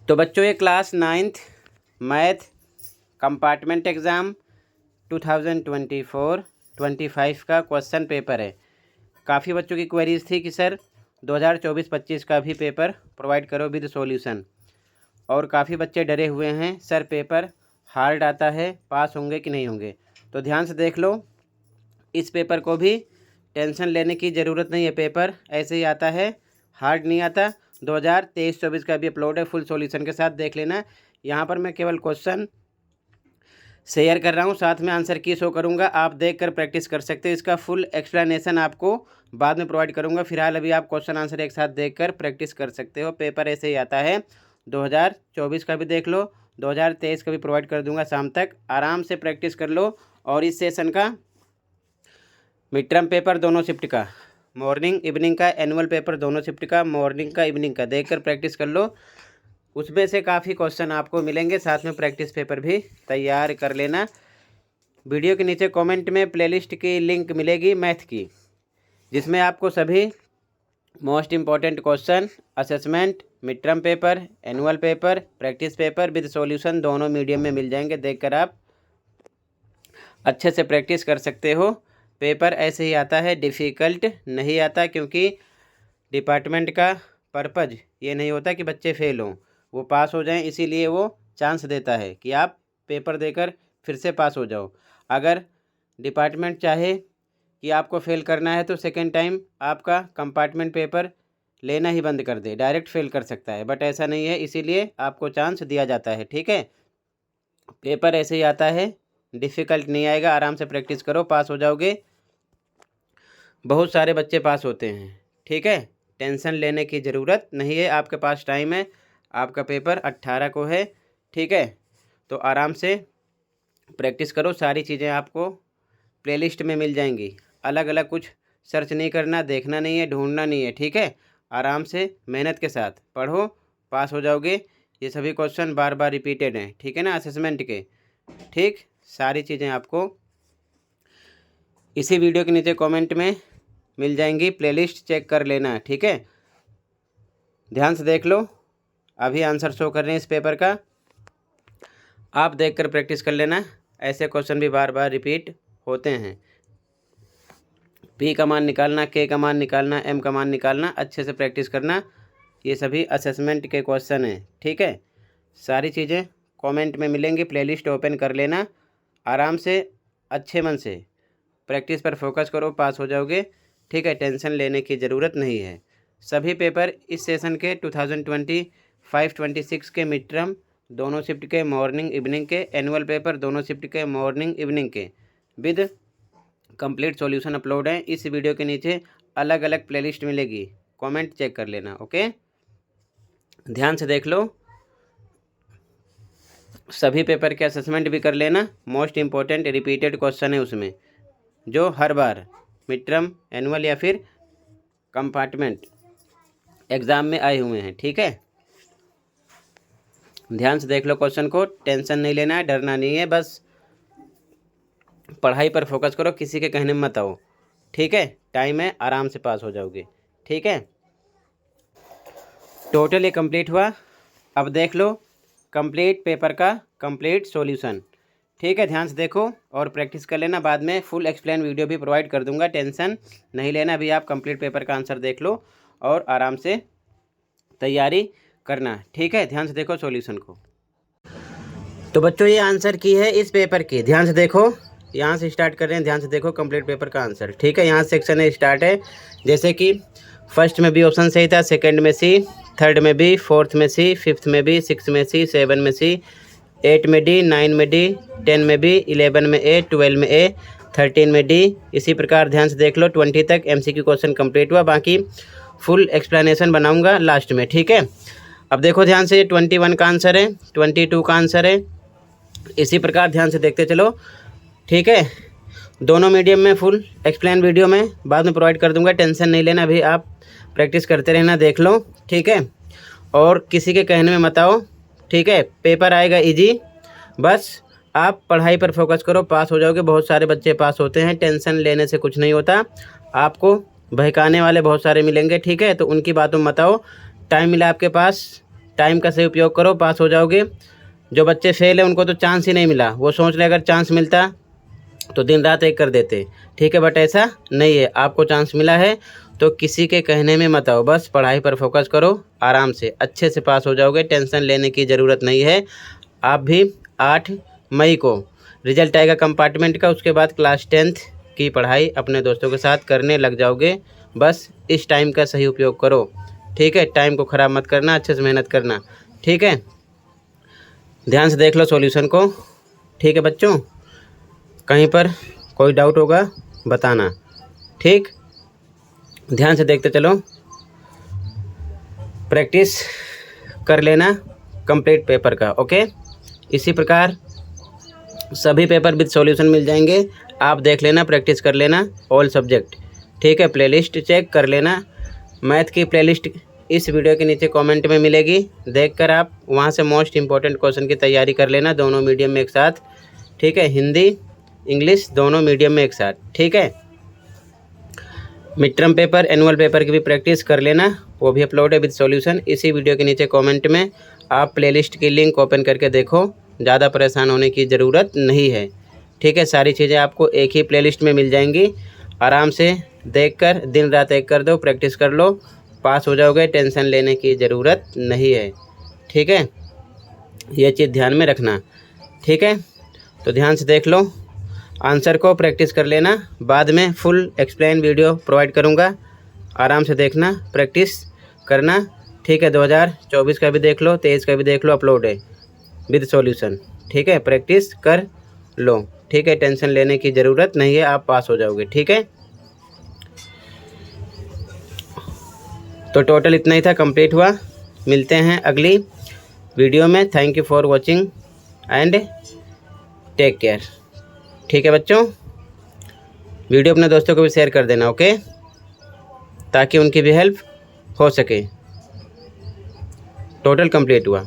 तो बच्चों ये class 9th math compartment exam 2024-25 का क्वेश्चन पेपर है। काफ़ी बच्चों की क्वेरीज थी कि सर 2024-25 का भी पेपर प्रोवाइड करो विद सॉल्यूशन, और काफ़ी बच्चे डरे हुए हैं सर पेपर हार्ड आता है, पास होंगे कि नहीं होंगे। तो ध्यान से देख लो, इस पेपर को भी टेंशन लेने की ज़रूरत नहीं है। पेपर ऐसे ही आता है, हार्ड नहीं आता। 2023-24 का भी अपलोड है फुल सॉल्यूशन के साथ, देख लेना। यहाँ पर मैं केवल क्वेश्चन शेयर कर रहा हूँ, साथ में आंसर की शो करूँगा, आप देखकर प्रैक्टिस कर सकते हो। इसका फुल एक्सप्लेनेशन आपको बाद में प्रोवाइड करूँगा। फिलहाल अभी आप क्वेश्चन आंसर एक साथ देखकर प्रैक्टिस कर सकते हो। पेपर ऐसे ही आता है। 2024 का भी देख लो, 2023 का भी प्रोवाइड कर दूँगा शाम तक, आराम से प्रैक्टिस कर लो। और इस सेशन का मिड टर्म पेपर दोनों शिफ्ट का, मॉर्निंग इवनिंग का, एनुअल पेपर दोनों शिफ्ट का, मॉर्निंग का इवनिंग का देखकर प्रैक्टिस कर लो। उसमें से काफ़ी क्वेश्चन आपको मिलेंगे, साथ में प्रैक्टिस पेपर भी तैयार कर लेना। वीडियो के नीचे कमेंट में प्लेलिस्ट की लिंक मिलेगी मैथ की, जिसमें आपको सभी most important question, assessment, mid term paper, annual paper, practice paper with solution दोनों मीडियम में मिल जाएंगे। देखकर आप अच्छे से प्रैक्टिस कर सकते हो। पेपर ऐसे ही आता है, डिफ़िकल्ट नहीं आता, क्योंकि डिपार्टमेंट का पर्पज़ ये नहीं होता कि बच्चे फेल हों, वो पास हो जाएं। इसीलिए वो चांस देता है कि आप पेपर देकर फिर से पास हो जाओ। अगर डिपार्टमेंट चाहे कि आपको फ़ेल करना है तो सेकेंड टाइम आपका कंपार्टमेंट पेपर लेना ही बंद कर दे, डायरेक्ट फ़ेल कर सकता है। बट ऐसा नहीं है, इसीलिए आपको चांस दिया जाता है। ठीक है, पेपर ऐसे ही आता है, डिफ़िकल्ट नहीं आएगा। आराम से प्रैक्टिस करो, पास हो जाओगे। बहुत सारे बच्चे पास होते हैं। ठीक है, टेंशन लेने की ज़रूरत नहीं है, आपके पास टाइम है। आपका पेपर 18 को है। ठीक है, तो आराम से प्रैक्टिस करो। सारी चीज़ें आपको प्लेलिस्ट में मिल जाएंगी। अलग अलग कुछ सर्च नहीं करना, देखना नहीं है, ढूंढना नहीं है। ठीक है, आराम से मेहनत के साथ पढ़ो, पास हो जाओगे। ये सभी क्वेश्चन बार बार रिपीटेड हैं, ठीक है ना, असेसमेंट के। ठीक, सारी चीज़ें आपको इसी वीडियो के नीचे कमेंट में मिल जाएंगी, प्लेलिस्ट चेक कर लेना। ठीक है, ध्यान से देख लो, अभी आंसर शो कर रहे हैं इस पेपर का, आप देखकर प्रैक्टिस कर लेना। ऐसे क्वेश्चन भी बार बार रिपीट होते हैं। पी का मान निकालना, के का मान निकालना, एम का मान निकालना, अच्छे से प्रैक्टिस करना। ये सभी असेसमेंट के क्वेश्चन हैं। ठीक है, सारी चीज़ें कमेंट में मिलेंगी, प्लेलिस्ट ओपन कर लेना। आराम से अच्छे मन से प्रैक्टिस पर फोकस करो, पास हो जाओगे। ठीक है, टेंशन लेने की ज़रूरत नहीं है। सभी पेपर इस सेशन के 2025-26 के मिड टर्म दोनों शिफ्ट के, मॉर्निंग इवनिंग के, एनुअल पेपर दोनों शिफ्ट के, मॉर्निंग इवनिंग के विद कंप्लीट सॉल्यूशन अपलोड है। इस वीडियो के नीचे अलग अलग प्लेलिस्ट मिलेगी, कमेंट चेक कर लेना। ओके, ध्यान से देख लो, सभी पेपर के असेसमेंट भी कर लेना। मोस्ट इम्पोर्टेंट रिपीटेड क्वेश्चन है उसमें, जो हर बार मिड टर्म, एनुअल या फिर कंपार्टमेंट एग्ज़ाम में आए हुए हैं। ठीक है, ध्यान से देख लो क्वेश्चन को, टेंशन नहीं लेना है, डरना नहीं है, बस पढ़ाई पर फोकस करो, किसी के कहने में मत आओ। ठीक है, टाइम है, आराम से पास हो जाओगे। ठीक है, टोटल ये कंप्लीट हुआ। अब देख लो कंप्लीट पेपर का कंप्लीट सॉल्यूशन। ठीक है, ध्यान से देखो और प्रैक्टिस कर लेना। बाद में फुल एक्सप्लेन वीडियो भी प्रोवाइड कर दूंगा, टेंशन नहीं लेना। अभी आप कंप्लीट पेपर का आंसर देख लो और आराम से तैयारी करना। ठीक है, ध्यान से देखो सॉल्यूशन को। तो बच्चों ये आंसर की है इस पेपर की, ध्यान से देखो, यहाँ से स्टार्ट कर रहे हैं। ध्यान से देखो कंप्लीट पेपर का आंसर। ठीक है, यहाँ सेक्शन है, स्टार्ट है। जैसे कि फर्स्ट में बी ऑप्शन सही था, सेकंड में सी, थर्ड में बी, फोर्थ में सी, फिफ्थ में बी, सिक्स में सी, सेवन में सी, 8 में डी, 9 में डी, 10 में बी, 11 में ए, 12 में ए, 13 में डी। इसी प्रकार ध्यान से देख लो, 20 तक MCQ क्वेश्चन कंप्लीट हुआ। बाकी फुल एक्सप्लेनेशन बनाऊंगा लास्ट में। ठीक है, अब देखो ध्यान से, 21 का आंसर है, 22 का आंसर है। इसी प्रकार ध्यान से देखते चलो। ठीक है, दोनों मीडियम में फुल एक्सप्लेन वीडियो में बाद में प्रोवाइड कर दूंगा, टेंशन नहीं लेना। अभी आप प्रैक्टिस करते रहना, देख लो। ठीक है, और किसी के कहने में मत आओ। ठीक है, पेपर आएगा इजी, बस आप पढ़ाई पर फोकस करो, पास हो जाओगे। बहुत सारे बच्चे पास होते हैं, टेंशन लेने से कुछ नहीं होता। आपको बहकाने वाले बहुत सारे मिलेंगे। ठीक है, तो उनकी बातों में मत आओ। टाइम मिला आपके पास, टाइम का सही उपयोग करो, पास हो जाओगे। जो बच्चे फेल हैं उनको तो चांस ही नहीं मिला, वो सोच रहे अगर चांस मिलता तो दिन रात एक कर देते, ठीक है, बट ऐसा नहीं है। आपको चांस मिला है तो किसी के कहने में मत आओ, बस पढ़ाई पर फोकस करो, आराम से अच्छे से पास हो जाओगे, टेंशन लेने की ज़रूरत नहीं है। आप भी 8 मई को रिजल्ट आएगा कंपार्टमेंट का, उसके बाद क्लास 10th की पढ़ाई अपने दोस्तों के साथ करने लग जाओगे। बस इस टाइम का सही उपयोग करो, ठीक है, टाइम को ख़राब मत करना, अच्छे से मेहनत करना, ठीक है। ध्यान से देख लो सॉल्यूशन को, ठीक है बच्चों। कहीं पर कोई डाउट होगा बताना, ठीक। ध्यान से देखते चलो, प्रैक्टिस कर लेना कंप्लीट पेपर का, ओके। इसी प्रकार सभी पेपर विद सॉल्यूशन मिल जाएंगे, आप देख लेना, प्रैक्टिस कर लेना ऑल सब्जेक्ट, ठीक है। प्लेलिस्ट चेक कर लेना, मैथ की प्लेलिस्ट इस वीडियो के नीचे कमेंट में मिलेगी, देखकर आप वहां से मोस्ट इम्पोर्टेंट क्वेश्चन की तैयारी कर लेना, दोनों मीडियम में एक साथ, ठीक है। हिंदी इंग्लिश दोनों मीडियम में एक साथ, ठीक है। Mid term paper annual paper की भी प्रैक्टिस कर लेना, वो भी अपलोड है विद सॉल्यूशन। इसी वीडियो के नीचे कमेंट में आप प्लेलिस्ट की लिंक ओपन करके देखो, ज़्यादा परेशान होने की ज़रूरत नहीं है, ठीक है। सारी चीज़ें आपको एक ही प्लेलिस्ट में मिल जाएंगी, आराम से देखकर दिन रात एक कर दो, प्रैक्टिस कर लो, पास हो जाओगे, टेंशन लेने की ज़रूरत नहीं है, ठीक है। ये चीज़ ध्यान में रखना, ठीक है। तो ध्यान से देख लो, आंसर को प्रैक्टिस कर लेना, बाद में फुल एक्सप्लेन वीडियो प्रोवाइड करूँगा, आराम से देखना, प्रैक्टिस करना, ठीक है। 2024 का भी देख लो, 23 का भी देख लो, अपलोड है विद सॉल्यूशन, ठीक है। प्रैक्टिस कर लो, ठीक है, टेंशन लेने की ज़रूरत नहीं है, आप पास हो जाओगे, ठीक है। तो टोटल इतना ही था, कंप्लीट हुआ। मिलते हैं अगली वीडियो में। Thank you for watching and take care, ठीक है बच्चों। वीडियो अपने दोस्तों को भी शेयर कर देना, ओके, ताकि उनकी भी हेल्प हो सके। टोटल कंप्लीट हुआ।